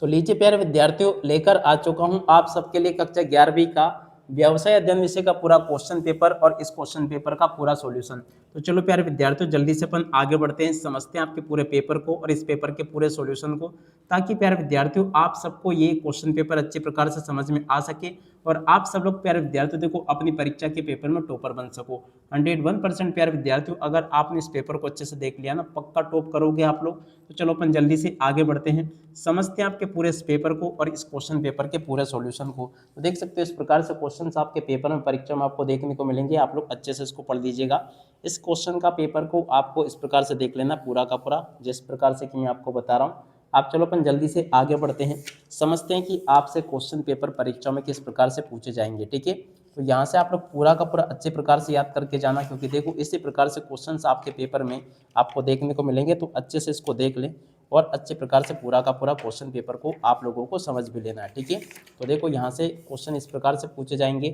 तो लीजिए प्यारे विद्यार्थियों, लेकर आ चुका हूं आप सबके लिए कक्षा 11वीं का व्यवसाय अध्ययन विषय का पूरा क्वेश्चन पेपर और इस क्वेश्चन पेपर का पूरा सॉल्यूशन। तो चलो प्यारे विद्यार्थियों, जल्दी से अपन आगे बढ़ते हैं, समझते हैं आपके पूरे पेपर को और इस पेपर के पूरे सॉल्यूशन को, ताकि प्यारे विद्यार्थियों आप सबको ये क्वेश्चन पेपर अच्छे प्रकार से समझ में आ सके और आप सब लोग प्यारे विद्यार्थियों देखो अपनी परीक्षा के पेपर में टॉपर बन सको। 101% प्यारे विद्यार्थियों, अगर आपने इस पेपर को अच्छे से देख लिया ना, पक्का टॉप करोगे आप लोग। तो चलो अपन जल्दी से आगे बढ़ते हैं, समझते हैं आपके पूरे इस पेपर को और इस क्वेश्चन पेपर के पूरे सॉल्यूशन को। तो देख सकते हो इस प्रकार से क्वेश्चंस आपके पेपर में परीक्षा में आपको देखने को मिलेंगे, आप लोग अच्छे से इसको पढ़ लीजिएगा। इस क्वेश्चन का पेपर को आपको इस प्रकार से देख लेना पूरा का पूरा, जिस प्रकार से कि मैं आपको बता रहा हूँ। आप चलो अपन जल्दी से आगे बढ़ते हैं, समझते हैं कि आपसे क्वेश्चन पेपर परीक्षा में किस प्रकार से पूछे जाएंगे। ठीक है, तो यहाँ से आप लोग पूरा का पूरा अच्छे प्रकार से याद करके जाना, क्योंकि देखो इसी प्रकार से क्वेश्चंस आपके पेपर में आपको देखने को मिलेंगे। तो अच्छे से इसको देख लें और अच्छे प्रकार से पूरा का पूरा क्वेश्चन पेपर को आप लोगों को समझ भी लेना है। ठीक है, तो देखो यहाँ से क्वेश्चन इस प्रकार से पूछे जाएंगे।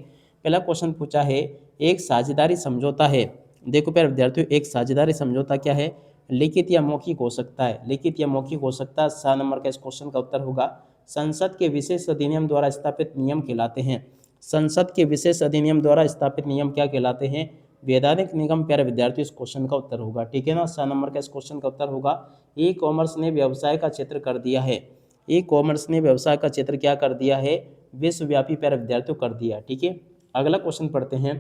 पहला क्वेश्चन पूछा है, एक साझेदारी समझौता है। देखो प्यारे विद्यार्थियों, एक साझेदारी समझौता क्या है? लिखित या मौखिक हो सकता है, लिखित या मौखिक हो सकता है। 7 नंबर का इस क्वेश्चन का उत्तर होगा संसद के विशेष अधिनियम द्वारा स्थापित नियम कहलाते हैं। संसद के विशेष अधिनियम द्वारा स्थापित नियम क्या कहलाते हैं? वैधानिक निगम। प्यारे विद्यार्थी इस क्वेश्चन का उत्तर होगा। ठीक है ना, 7 नंबर का इस क्वेश्चन का उत्तर होगा ई कॉमर्स ने व्यवसाय का क्षेत्र कर दिया है। ई कॉमर्स ने व्यवसाय का क्षेत्र क्या कर दिया है? विश्वव्यापी प्यारे विद्यार्थियों कर दिया। ठीक है, अगला क्वेश्चन पढ़ते हैं,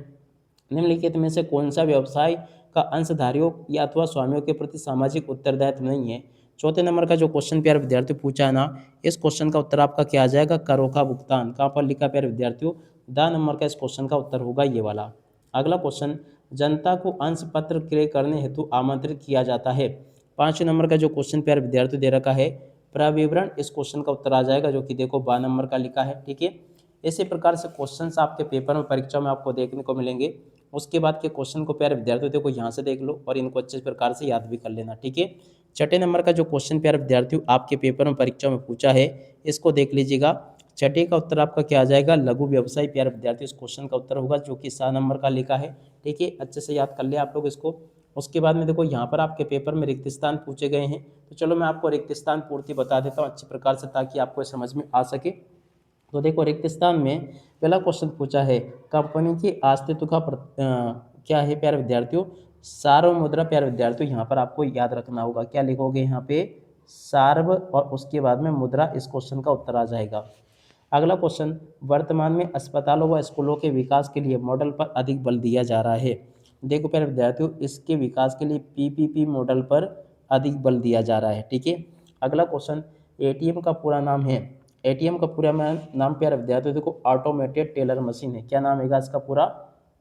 निम्नलिखित में से कौन सा व्यवसाय का अंशधारियों या अथवा स्वामियों के प्रति सामाजिक उत्तरदायित्व नहीं है? चौथे नंबर का जो क्वेश्चन प्यारे विद्यार्थियों पूछा है ना, इस क्वेश्चन का उत्तर आपका क्या आ जाएगा? करों का भुगतान। कहाँ पर लिखा प्यारे विद्यार्थियों? द नंबर का इस क्वेश्चन का उत्तर होगा ये वाला। अगला क्वेश्चन, जनता को अंश पत्र क्रय करने हेतु आमंत्रित किया जाता है। 5 नंबर का जो क्वेश्चन प्यारे विद्यार्थियों दे रखा है प्रविवरण, इस क्वेश्चन का उत्तर आ जाएगा, जो कि देखो 12 नंबर का लिखा है। ठीक है, इसी प्रकार से क्वेश्चंस आपके पेपर में परीक्षा में आपको देखने को मिलेंगे। उसके बाद के क्वेश्चन को प्यारे विद्यार्थियों देखो यहाँ से देख लो और इनको अच्छे प्रकार से याद भी कर लेना। ठीक है, छठे नंबर का जो क्वेश्चन प्यारे विद्यार्थियों आपके पेपर में परीक्षा में पूछा है, इसको देख लीजिएगा। छठे का उत्तर आपका क्या आ जाएगा? लघु व्यवसाय। प्यारे विद्यार्थियों इस क्वेश्चन का उत्तर होगा, जो कि 7 नंबर का लिखा है। ठीक है, अच्छे से याद कर ले आप लोग इसको। उसके बाद में देखो यहाँ पर आपके पेपर में रिक्त स्थान पूछे गए हैं, तो चलो मैं आपको रिक्त स्थान पूर्ति बता देता हूँ अच्छे प्रकार से, ताकि आपको समझ में आ सके। तो देखो रिक्त स्थान में पहला क्वेश्चन पूछा है, कंपनी के अस्तित्व का क्या है प्यारे विद्यार्थियों? सार्व मुद्रा। प्यारे विद्यार्थियों यहाँ पर आपको याद रखना होगा, क्या लिखोगे यहाँ पे? सार्व और उसके बाद में मुद्रा, इस क्वेश्चन का उत्तर आ जाएगा। अगला क्वेश्चन, वर्तमान में अस्पतालों व स्कूलों के विकास के लिए मॉडल पर अधिक बल दिया जा रहा है। देखो प्यारे विद्यार्थियों, इसके विकास के लिए पीपीपी मॉडल पर अधिक बल दिया जा रहा है। ठीक है, अगला क्वेश्चन, एटीएम का पूरा नाम है। एटीएम का पूरा नाम प्यारे विद्यार्थियों देखो ऑटोमेटेड टेलर मशीन है। क्या नाम है इसका पूरा?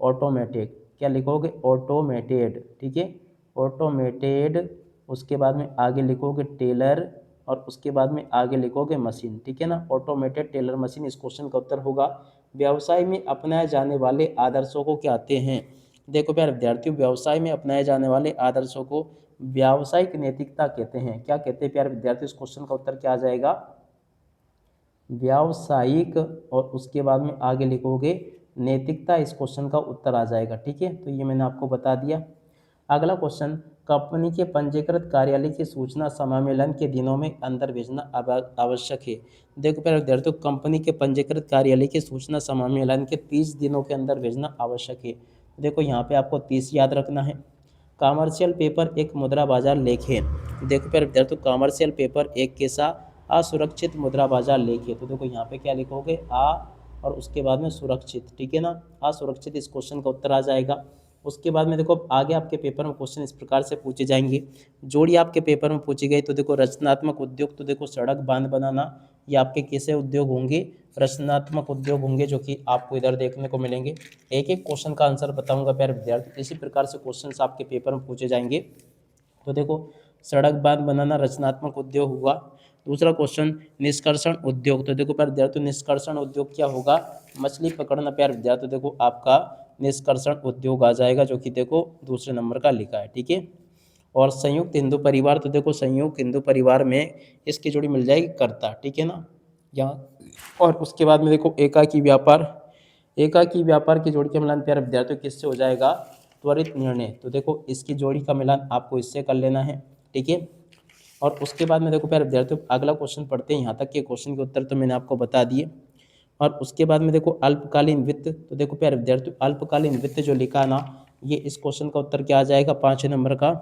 ऑटोमेटेड। क्या लिखोगे? ऑटोमेटेड। ठीक है, ऑटोमेटेड। उसके बाद में आगे लिखोगे टेलर और उसके बाद में आगे लिखोगे मशीन। ठीक है ना, ऑटोमेटेड टेलर मशीन, इस क्वेश्चन का उत्तर होगा। व्यवसाय में अपनाए जाने वाले आदर्शों को क्या कहते हैं? देखो प्यारे विद्यार्थियों, व्यवसाय में अपनाए जाने वाले आदर्शों को व्यावसायिक नैतिकता कहते हैं। क्या कहते हैं प्यारे विद्यार्थियों? इस क्वेश्चन का उत्तर क्या आ जाएगा? व्यावसायिक और उसके बाद में आगे लिखोगे नैतिकता, इस क्वेश्चन का उत्तर आ जाएगा। ठीक है, तो ये मैंने आपको बता दिया। अगला क्वेश्चन, कंपनी के पंजीकृत कार्यालय की सूचना समामेलन के दिनों में अंदर भेजना आवश्यक है। देखो प्यारे विद्यार्थियों, कंपनी के पंजीकृत कार्यालय की सूचना समामेलन के 30 दिनों के अंदर भेजना आवश्यक है। देखो यहाँ पे आपको 30 याद रखना है। कॉमर्शियल पेपर एक मुद्रा बाजार लेख है। देखो प्यारे विद्यार्थियों, कॉमर्शियल पेपर एक कैसा? असुरक्षित मुद्रा बाजार लेख है। तो देखो यहाँ पे क्या लिखोगे? आ और उसके बाद में सुरक्षित। ठीक है ना, असुरक्षित, इस क्वेश्चन का उत्तर आ जाएगा। उसके बाद में देखो आगे आपके पेपर में क्वेश्चन इस प्रकार से पूछे जाएंगे, जोड़ी आपके पेपर में पूछी गई। तो देखो रचनात्मक उद्योग, तो देखो सड़क बांध बनाना, ये आपके कैसे उद्योग होंगे? रचनात्मक उद्योग होंगे, जो कि आपको इधर देखने को मिलेंगे। एक एक क्वेश्चन का आंसर बताऊंगा प्यारे विद्यार्थी, इसी प्रकार से क्वेश्चन आपके पेपर में पूछे जाएंगे। तो देखो सड़क बांध बनाना रचनात्मक उद्योग हुआ। दूसरा क्वेश्चन, निष्कर्षण उद्योग। तो देखो प्यारे विद्यार्थी, निष्कर्षण उद्योग क्या होगा? मछली पकड़ना। प्यारे विद्यार्थी देखो आपका निष्कर्षण उद्योग आ जाएगा, जो कि देखो दूसरे नंबर का लिखा है। ठीक है, और संयुक्त हिंदू परिवार। तो देखो संयुक्त हिंदू परिवार में इसकी जोड़ी मिल जाएगी कर्ता। ठीक है ना, यहाँ और उसके बाद में देखो एकाकी व्यापार। एकाकी व्यापार की जोड़ी का मिलान प्यारे विद्यार्थियों किससे हो जाएगा? त्वरित निर्णय। तो देखो इसकी जोड़ी का मिलान आपको इससे कर लेना है। ठीक है, और उसके बाद में देखो प्यारे विद्यार्थियों अगला क्वेश्चन पढ़ते हैं। यहाँ तक के क्वेश्चन के उत्तर तो मैंने आपको बता दिए। और उसके बाद में देखो अल्पकालीन वित्त, तो देखो प्यारे विद्यार्थियों अल्पकालीन वित्त जो लिखा ना, ये इस क्वेश्चन का उत्तर क्या आ जाएगा 5 नंबर का।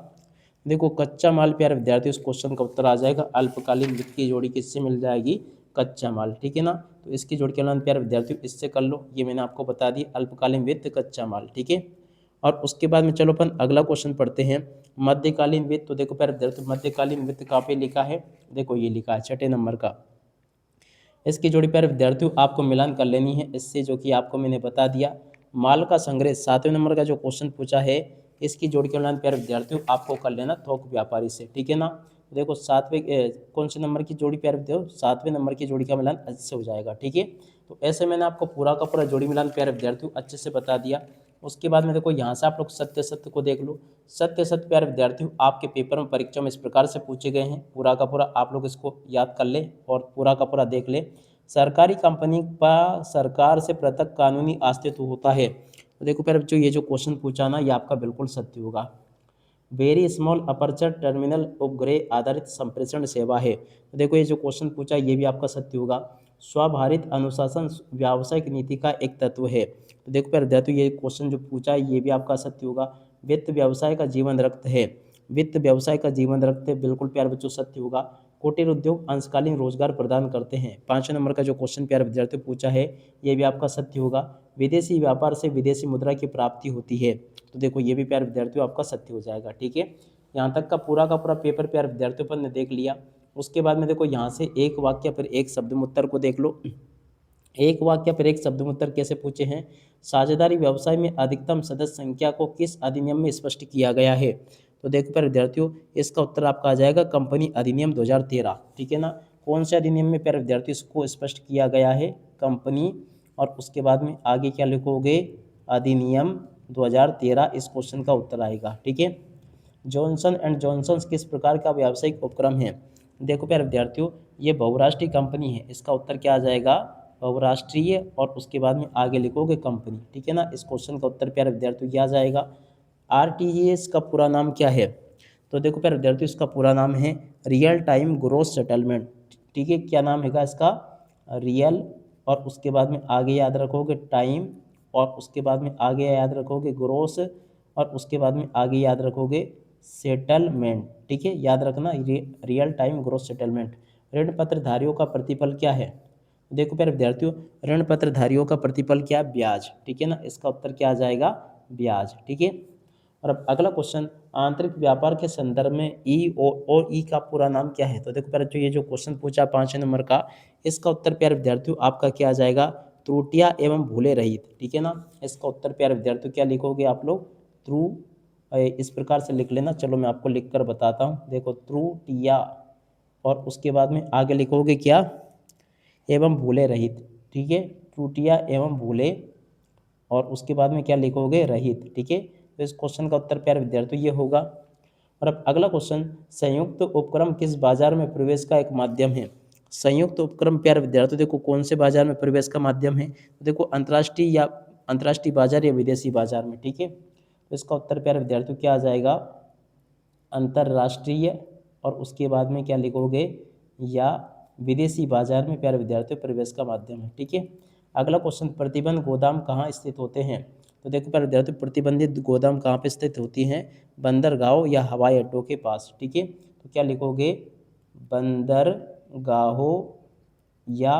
देखो कच्चा माल प्यारे विद्यार्थियों इस क्वेश्चन का उत्तर आ जाएगा। अल्पकालीन वित्त की जोड़ी किससे मिल जाएगी, कच्चा माल, ठीक है ना। तो इसकी जोड़ी के नाम प्यारे विद्यार्थियों इससे कर लो, ये मैंने आपको बता दी, अल्पकालीन वित्त कच्चा माल, ठीक है। और उसके बाद में चलो अपन अगला क्वेश्चन पढ़ते हैं, मध्यकालीन वित्त। तो देखो प्यारे विद्यार्थियों मध्यकालीन वित्त कहाँ पे लिखा है, देखो ये लिखा है 6 नंबर का। इसकी जोड़ी प्यारे विद्यार्थियों आपको मिलान कर लेनी है इससे, जो कि आपको मैंने बता दिया। माल का संग्रह 7वें नंबर का जो क्वेश्चन पूछा है, इसकी जोड़ी के मिलान प्यारे विद्यार्थियों आपको कर लेना थोक व्यापारी से, ठीक है ना। तो देखो कौन से नंबर की जोड़ी प्यारे विद्यार्थियों, 7वें नंबर की जोड़ी का मिलान अच्छे हो जाएगा, ठीक है। तो ऐसे मैंने आपको पूरा का पूरा जोड़ी मिलान प्यारे विद्यार्थियों अच्छे से बता दिया। उसके बाद में देखो यहाँ से आप लोग सत्य सत्य को देख लो। सत्य सत्य प्यारे विद्यार्थियों आपके पेपर में परीक्षा में इस प्रकार से पूछे गए हैं, पूरा का पूरा आप लोग इसको याद कर ले और पूरा का पूरा देख ले। सरकारी कंपनी का सरकार से पृथक कानूनी अस्तित्व होता है। तो देखो प्यारे बच्चों ये जो क्वेश्चन पूछा ना, ये आपका बिल्कुल सत्य होगा। वेरी स्मॉल अपर्चर टर्मिनल उपग्रह आधारित संप्रेषण सेवा है। तो देखो ये जो क्वेश्चन पूछा ये भी आपका सत्य होगा। स्वाभारित अनुशासन व्यावसायिक नीति का एक तत्व है। तो देखो प्यारे विद्यार्थियों ये क्वेश्चन जो पूछा है ये भी आपका सत्य होगा। वित्त व्यवसाय का जीवन रक्त है, वित्त व्यवसाय का जीवन रक्त है, बिल्कुल प्यारे बच्चों सत्य होगा। कुटीर उद्योग अंशकालीन रोजगार प्रदान करते हैं। 5 नंबर का जो क्वेश्चन प्यारे विद्यार्थियों पूछा है ये भी आपका सत्य होगा। विदेशी व्यापार से विदेशी मुद्रा की प्राप्ति होती है। तो देखो ये भी प्यारे विद्यार्थियों आपका सत्य हो जाएगा, ठीक है। यहाँ तक का पूरा पेपर प्यारे विद्यार्थियों पर ने देख लिया। उसके बाद में देखो यहाँ से एक वाक्य फिर एक शब्द उत्तर को देख लो। एक वाक्य फिर एक शब्द उत्तर कैसे पूछे हैं, साझेदारी व्यवसाय में अधिकतम सदस्य संख्या को किस अधिनियम में स्पष्ट किया गया है। तो देखो प्यारे विद्यार्थियों इसका उत्तर आपका आ जाएगा कंपनी अधिनियम 2013, ठीक है ना। कौन से अधिनियम में प्यारे विद्यार्थियों इसको स्पष्ट किया गया है, कंपनी, और उसके बाद में आगे क्या लिखोगे, अधिनियम 2013, इस क्वेश्चन का उत्तर आएगा, ठीक है। जॉनसन एंड जॉनसन किस प्रकार का व्यावसायिक उपक्रम है। देखो प्यारे विद्यार्थियों ये बहुराष्ट्रीय कंपनी है, इसका उत्तर क्या आ जाएगा, बहुराष्ट्रीय, और उसके बाद में आगे लिखोगे कंपनी, ठीक है ना। इस क्वेश्चन का उत्तर प्यारे विद्यार्थियों क्या आ जाएगा। आरटीजीएस का पूरा नाम क्या है। तो देखो प्यारे विद्यार्थियों इसका पूरा नाम है रियल टाइम ग्रोस सेटलमेंट, ठीक है। क्या नाम है इसका, रियल, और उसके बाद में आगे याद रखोगे टाइम, और उसके बाद में आगे याद रखोगे ग्रोस, और उसके बाद में आगे याद रखोगे सेटलमेंट, ठीक है। याद रखना रियल टाइम ग्रोस सेटलमेंट। ऋण पत्रधारियों का प्रतिफल क्या है। देखो प्यारे विद्यार्थियों ऋण पत्रधारियों का प्रतिफल क्या है, ब्याज, ठीक है ना। इसका उत्तर क्या आ जाएगा, ब्याज, ठीक है। और अब अगला क्वेश्चन, आंतरिक व्यापार के संदर्भ में ई और ई का पूरा नाम क्या है। तो देखो प्यारे जो ये जो क्वेश्चन पूछा 5 नंबर का, इसका उत्तर प्यारे विद्यार्थियों आपका क्या आ जाएगा, त्रुटियां एवं भूले रहित, ठीक है ना। इसका उत्तर प्यारे विद्यार्थियों क्या लिखोगे आप लोग, इस प्रकार से लिख लेना। चलो मैं आपको लिख कर बताता हूँ। देखो त्रुटियां, और उसके बाद में आगे लिखोगे क्या, एवं भूले रहित, ठीक है। त्रुटियां एवं भूले, और उसके बाद में क्या लिखोगे, रहित, ठीक है। तो इस क्वेश्चन का उत्तर प्यारे विद्यार्थियों ये होगा। और अब अगला क्वेश्चन, संयुक्त उपक्रम किस बाजार में प्रवेश का एक माध्यम है। संयुक्त उपक्रम प्यारे विद्यार्थियों देखो कौन से बाजार में प्रवेश का माध्यम है। तो देखो अंतर्राष्ट्रीय बाजार या विदेशी बाजार में, ठीक है। तो इसका उत्तर प्यारे विद्यार्थियों क्या आ जाएगा, अंतर्राष्ट्रीय, और उसके बाद में क्या लिखोगे, या विदेशी बाजार में प्यारे विद्यार्थियों प्रवेश का माध्यम है, ठीक है। अगला क्वेश्चन, प्रतिबंध गोदाम कहाँ स्थित होते हैं। तो देखो प्यारे विद्यार्थियों प्रतिबंधित गोदाम कहाँ पे स्थित होती हैं, बंदरगाहों या हवाई अड्डों के पास, ठीक है। तो क्या लिखोगे, बंदरगाहों या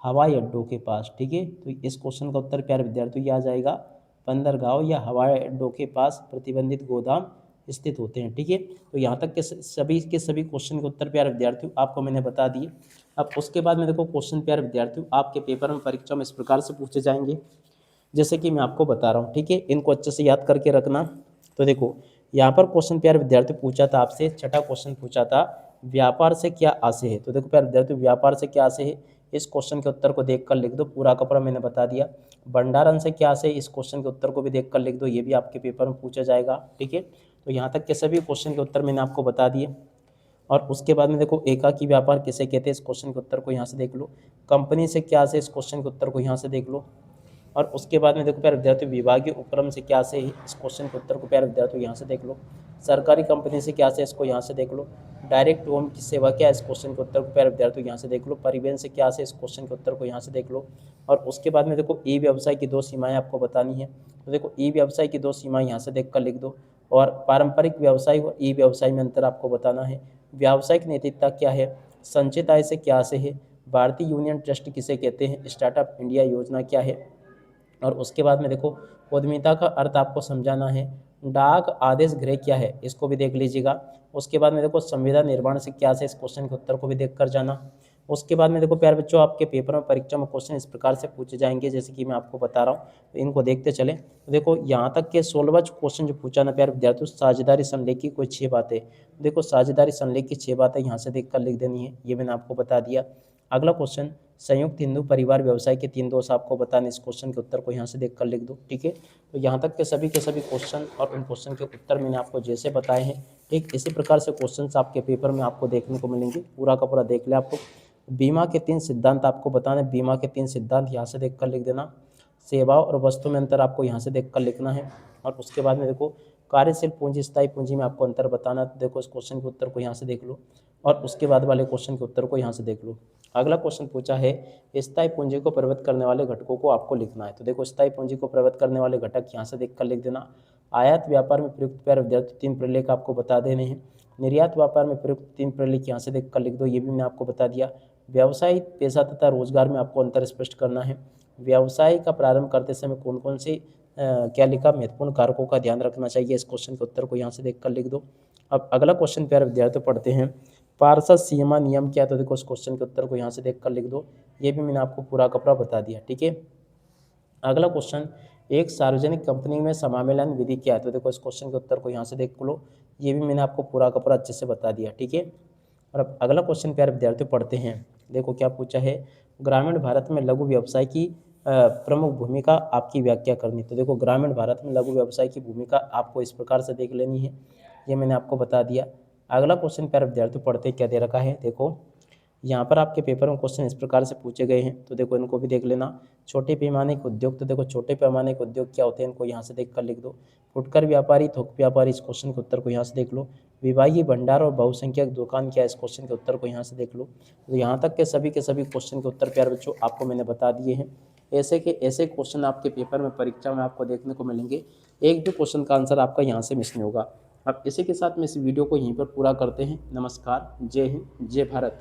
हवाई अड्डों के पास, ठीक है। तो इस क्वेश्चन का उत्तर प्यारे विद्यार्थियों ये आ जाएगा, बंदरगाहों या हवाई अड्डों के पास प्रतिबंधित गोदाम स्थित होते हैं, ठीक है। तो यहाँ तक के सभी क्वेश्चन के उत्तर प्यारे विद्यार्थियों आपको मैंने बता दिए। अब उसके बाद में देखो क्वेश्चन प्यारे विद्यार्थियों आपके पेपर में परीक्षा में इस प्रकार से पूछे जाएंगे जैसे कि मैं आपको बता रहा हूँ, ठीक है। इनको अच्छे से याद करके रखना। तो देखो यहाँ पर क्वेश्चन प्यारे विद्यार्थी पूछा था आपसे, छठा क्वेश्चन पूछा था, व्यापार से क्या आशय है। तो देखो प्यारे विद्यार्थी व्यापार से क्या आशय है, इस क्वेश्चन के उत्तर को देखकर लिख दो, पूरा का पूरा मैंने बता दिया। भंडारण से क्या आशय है, इस क्वेश्चन के उत्तर को भी देखकर लिख दो, ये भी आपके पेपर में पूछा जाएगा, ठीक है। तो यहाँ तक के सभी क्वेश्चन के उत्तर मैंने आपको बता दिए। और उसके बाद में देखो एकाकी व्यापार किसे कहते हैं, इस क्वेश्चन के उत्तर को यहाँ से देख लो। कंपनी से क्या आशय, इस क्वेश्चन के उत्तर को यहाँ से देख लो। और उसके बाद में देखो प्यारे विद्यार्थियों विभागीय उपक्रम से क्या से इस क्वेश्चन के उत्तर को प्यारे विद्यार्थियों यहाँ से देख लो। सरकारी कंपनी से क्या से इसको यहाँ से देख लो। डायरेक्ट होम की सेवा क्या है इस क्वेश्चन के उत्तर को प्यारे विद्यार्थियों यहाँ से देख लो। परिवहन से क्या से इस क्वेश्चन के उत्तर को यहाँ से देख लो। और उसके बाद में देखो ई व्यवसाय की 2 सीमाएं आपको बतानी है। तो देखो ई व्यवसाय की 2 सीमाएं यहाँ से देख कर लिख दो। और पारंपरिक व्यवसाय और ई व्यवसाय में अंतर आपको बताना है। व्यावसायिक नैतिकता क्या है, संचित आय से क्या से है, भारतीय यूनियन ट्रस्ट किसे कहते हैं, स्टार्टअप इंडिया योजना क्या है। और उसके बाद में देखो उद्यमिता का अर्थ आपको समझाना है। डाक आदेश गृह क्या है इसको भी देख लीजिएगा। उसके बाद में देखो संविदा निर्माण से क्या से इस क्वेश्चन के उत्तर को भी देख कर जाना। उसके बाद में देखो प्यारे बच्चों आपके पेपर में परीक्षा में क्वेश्चन इस प्रकार से पूछे जाएंगे जैसे कि मैं आपको बता रहा हूँ, तो इनको देखते चलें। तो देखो यहाँ तक के 16वां क्वेश्चन जो पूछा ना प्यारे विद्यार्थियों, साझेदारी संलेख की कोई 6 बातें। देखो साझेदारी संलेख की 6 बातें यहाँ से देख कर लिख देनी है, ये मैंने आपको बता दिया। अगला क्वेश्चन संयुक्त हिंदू परिवार व्यवसाय के 3 दोष आपको बताने, इस क्वेश्चन के उत्तर को यहाँ से देख कर लिख दो। ठीक है, तो यहाँ तक के सभी क्वेश्चन और उन क्वेश्चन के उत्तर मैंने आपको जैसे बताए हैं, ठीक इसी प्रकार से क्वेश्चंस आपके पेपर में आपको देखने को मिलेंगे। पूरा का पूरा देख ले आपको। बीमा के 3 सिद्धांत आपको बताने, बीमा के 3 सिद्धांत यहाँ से देख कर लिख देना। सेवाओं और वस्तु में अंतर आपको यहाँ से देख कर लिखना है। और उसके बाद में देखो कार्यशील पूंजी स्थायी पूंजी में आपको अंतर बताना, तो देखो इस क्वेश्चन के उत्तर को यहाँ से देख लो। और उसके बाद वाले क्वेश्चन के उत्तर को यहाँ से देख लो। अगला क्वेश्चन पूछा है स्थायी पूंजी को प्रभावित करने वाले घटकों को आपको लिखना है। तो देखो स्थायी पूंजी को प्रभावित करने वाले घटक यहाँ से देख कर लिख देना। आयात व्यापार में प्रयुक्त प्यारे विद्यार्थी 3 प्रलेख आपको बता देने हैं। निर्यात व्यापार में प्रयुक्त 3 प्रलेख यहाँ से देख कर लिख दो, ये भी मैंने आपको बता दिया। व्यवसायिक पेशा तथा रोजगार में आपको अंतर स्पष्ट करना है। व्यवसाय का प्रारंभ करते समय कौन कौन से क्या लिखा महत्वपूर्ण कारकों का ध्यान रखना चाहिए, इस क्वेश्चन के उत्तर को यहाँ से देख कर लिख दो। अब अगला क्वेश्चन प्यारे विद्यार्थी पढ़ते हैं, पार्षद सीमा नियम क्या है। तो देखो इस क्वेश्चन के उत्तर को यहाँ से देख कर लिख दो, ये भी मैंने आपको पूरा कपड़ा बता दिया। ठीक है, अगला क्वेश्चन एक सार्वजनिक कंपनी में समामेलन विधि क्या है। तो देखो इस क्वेश्चन के उत्तर को यहाँ से देख लो, ये भी मैंने आपको पूरा का पूरा अच्छे से बता दिया। ठीक है, और अब अगला क्वेश्चन प्यारे विद्यार्थी पढ़ते हैं। देखो क्या पूछा है, ग्रामीण भारत में लघु व्यवसाय की प्रमुख भूमिका आपकी व्याख्या करनी। तो देखो ग्रामीण भारत में लघु व्यवसाय की भूमिका आपको इस प्रकार से देख लेनी है, ये मैंने आपको बता दिया। अगला क्वेश्चन प्यारे विद्यार्थी पढ़ते क्या दे रखा है। देखो यहाँ पर आपके पेपर में क्वेश्चन इस प्रकार से पूछे गए हैं, तो देखो इनको भी देख लेना। छोटे पैमाने के उद्योग, तो देखो छोटे पैमाने के उद्योग क्या होते हैं, इनको यहाँ से देख कर लिख दो। फुटकर व्यापारी, थोक व्यापारी, इस क्वेश्चन के उत्तर को यहाँ से देख लो। विभागीय भंडार और बहुसंख्यक दुकान क्या है, इस क्वेश्चन के उत्तर को यहाँ से देख लो। तो यहाँ तक के सभी क्वेश्चन के उत्तर प्यारे बच्चों आपको मैंने बता दिए हैं। ऐसे के ऐसे क्वेश्चन आपके पेपर में परीक्षा में आपको देखने को मिलेंगे, एक भी क्वेश्चन का आंसर आपका यहाँ से मिस नहीं होगा। अब इसी के साथ में इस वीडियो को यहीं पर पूरा करते हैं। नमस्कार, जय हिंद, जय भारत।